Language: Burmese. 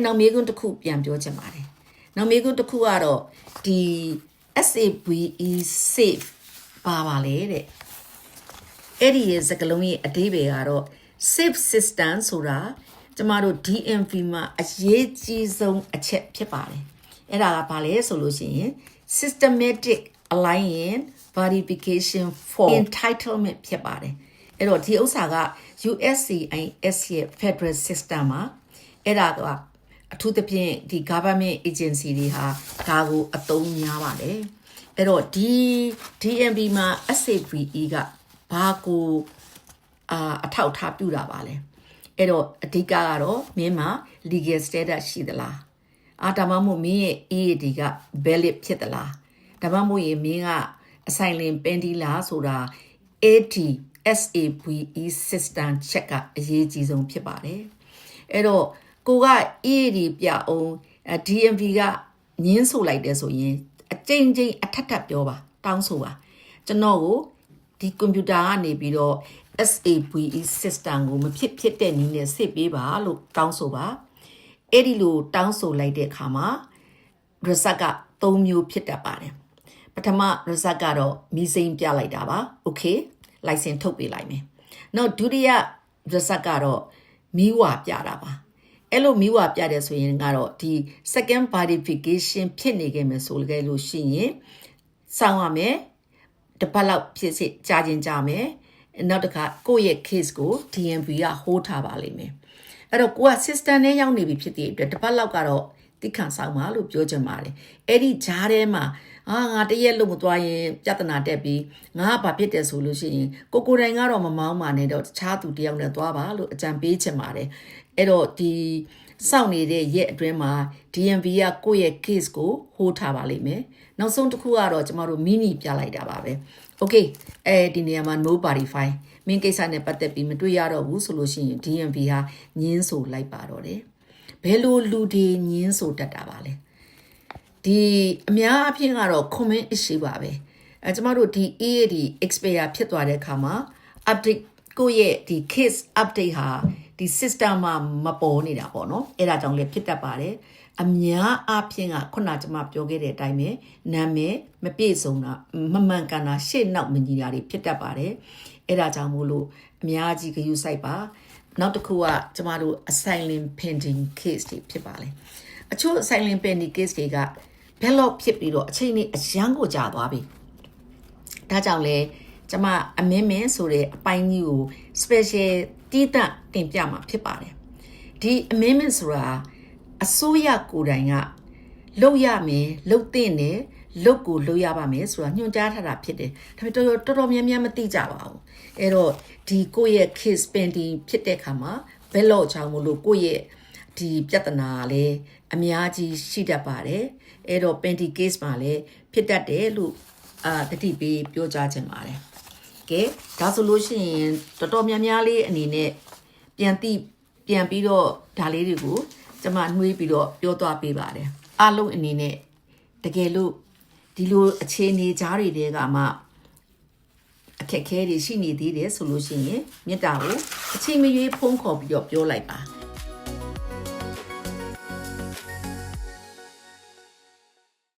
နောက်မေးခွန်းတစ်ခုပြန်ပြောချင်ပါတယ်နောက်မေးခွန်းတစ်ခုကတော့ဒီ SAVE safe ပါလေတဲ့အဲ့ဒီရဲ့စကားလုံးရဲ့အဓိပ္ပာယ်ကတော့ safe system ဆိုတာကျမတို့ DMV မှာအရေးကြီးဆုံးအချက်ဖြစ်ပါတယ်အဲ့ဒါကဘာလဲဆိုလို့ရှိရင် systematic alliance verification for entitlement ဖြစ်ပါတယ်အဲ့တော့ဒီဥစ္စာက USCIS ရဲ့ Federal System မှာအဲ့ဒါကအထူးသဖြင့်ဒီ government agency တွေဟာဒါကိုအသုံးများပါတယ်အဲ့တော့ဒီ DMV မှာ SAVE ကဘာကိုအထောက်ထားပြုတာပါလဲအဲ့တော့အဓိကကတော့မင်းမှာ legal status ရှိသလားဒါမှမဟုတ်မင်းရဲ့ EAD က valid ဖြစ်သလားဒါမှမဟုတ်ရင်မင်းကအဆိုင်လင်ပန်ဒီလားဆိုတာ SAVE system check ကအရေးကြီးဆုံးဖြစ်ပါတယ်အဲ့တော့ကိုက EAD ပြအောင် DMV ကညင်းဆိုလိုက်တယ်ဆိုရင်အကျဉ်းချင်းအထက်ထပ်ပြောပါတောင်းဆိုပါကျွန်တော်ကိုဒီကွန်ပျူတာကနေပြီးတော့ SAVE system ကိုမဖြစ်တဲ့နည်းနဲ့စစ်ပေးပါလို့တောင်းဆိုပါအဲ့ဒီလိုတောင်းဆိုလိုက်တဲ့အခါမှာ result က3မျိုးဖြစ်တတ်ပါတယ်ပထမ result ကတော့မီစိန်ပြလိုက်တာပါ okay license ထုတ်ပေးလိုက်မယ်နောက်ဒုတိယ result ကတော့မီးဝါပြတာပါအဲ့လိုမီးဝါပြတယ်ဆိုရင်ကတော့ဒီ second verification ဖြစ်နေခဲ့မယ်ဆိုခဲ့လို့ရှိရင်စောင့်ရမယ်တစ်ပတ်လောက်ဖြစ်စစ်ကြာချင်းကြာမယ်နောက်တစ်ခါကိုယ့်ရဲ့ case ကို DMV က hold ထားပါလိမ့်မယ်အဲ့တော့ကိုက system နဲ့ရောက်နေပြီဖြစ်တဲ့အတွက်တစ်ပတ်လောက်ကတော့တိခန့်ဆောင်ပါလို့ပြောချင်ပါတယ်အဲ့ဒီဂျားထဲမှာငါတရက်လို့မသွားရင်ပြဿနာတက်ပြီးငါကဘာဖြစ်တယ်ဆိုလို့ရှိရင်ကိုတိုင်ကတော့မမောင်းပါနဲ့တော့တခြားသူတယောက်နဲ့သွားပါလို့အကြံပေးချင်ပါတယ်အဲ့တော့ဒီစောင့်နေတဲ့ရက်အတွင်းမှာ DMV ကကိုယ့်ရဲ့ case ကို hold ထားပါလိမ့်မယ်နောက်ဆုံးတစ်ခုကတော့ကျမတို့ mini ပြလိုက်တာပါပဲ okay ဒီနေရာမှာ no verify မင်းကိစ္စနဲ့ပတ်သက်ပြီးမတွေ့ရတော့ဘူးဆိုလို့ရှိရင် DMV ဟာညင်းဆိုလိုက်ပါတော့တယ်ဘယ်လိုလူတွေညင်းဆိုတတ်တာပါလဲဒီအများအပြားကတော့ comment issue ပါပဲကျမတို့ဒီ EAD expire ဖြစ်သွားတဲ့အခါမှာ update ကိုရဲ့ဒီ case update ဟာဒီ system မှာမပေါ်နေတာပေါ့နော်အဲ့ဒါကြောင့်လည်းဖြစ်တတ်ပါတယ်အများအပြားကခုနကကျွန်မပြောခဲ့တဲ့အတိုင်းပဲနာမည်မပြည့်စုံတာမမှန်ကန်တာရှေ့နောက်မညီတာတွေဖြစ်တတ်ပါတယ်အဲ့ဒါကြောင့်မို့လို့အများကြီးဂရုစိုက်ပါနောက်တစ်ခုကကျမတို့ asylum pending case တွေဖြစ်ပါလေအချို့ asylum pending case တွေကဘယ်လောက်ဖြစ်ပြီးတော့အချိန်နဲ့အရန်ကိုကြာသွားပြီဒါကြောင့်လဲကျမ amendment ဆိုတဲ့အပိုင်းကြီးကို special တီးတန့်တင်ပြမှာဖြစ်ပါတယ်ဒီ amendment ဆိုတာအစိုးရကိုယ်တိုင်ကလုပ်ရမယ်လုပ်သင့်တယ်လုပ်ကိုလုပ်ရပါမယ်ဆိုတာညွှန်ကြားထားတာဖြစ်တယ်ဒါပေမဲ့တော်တော်များများမသိကြပါဘူးအဲ့တော့ဒီကိုယ့်ရဲ့ case pending ဖြစ်တဲ့ခါမှာဘယ်လောက်ချောင်းမလို့ကိုယ့်ရဲ့ဒီပြဿနာလည်းအများကြီးရှိတတ်ပါတယ်အဲ့တော့ pending case မှာလည်းဖြစ်တတ်တယ်လို့တတိပေးပြောကြားချင်ပါတယ်ကဲဒါဆိုလို့ရှိရင်တော်တော်များများလေးအနေနဲ့ပြန်ပြီးတော့ဒါလေးတွေကိုကျွန်မနှွေးပြီးတော့ပြောသွားပေးပါတယ်အားလုံးအနေနဲ့တကယ်လို့ဒီလိုအခြေအနေကြားတွေတဲကမှအခက်ခဲတွေရှိနေသေးတယ်ဆိုလို့ရှိရင်မေတ္တာကိုအချိန်မရွေးဖုန်းခေါ်ပြီးတော့ပြောလိုက်ပါ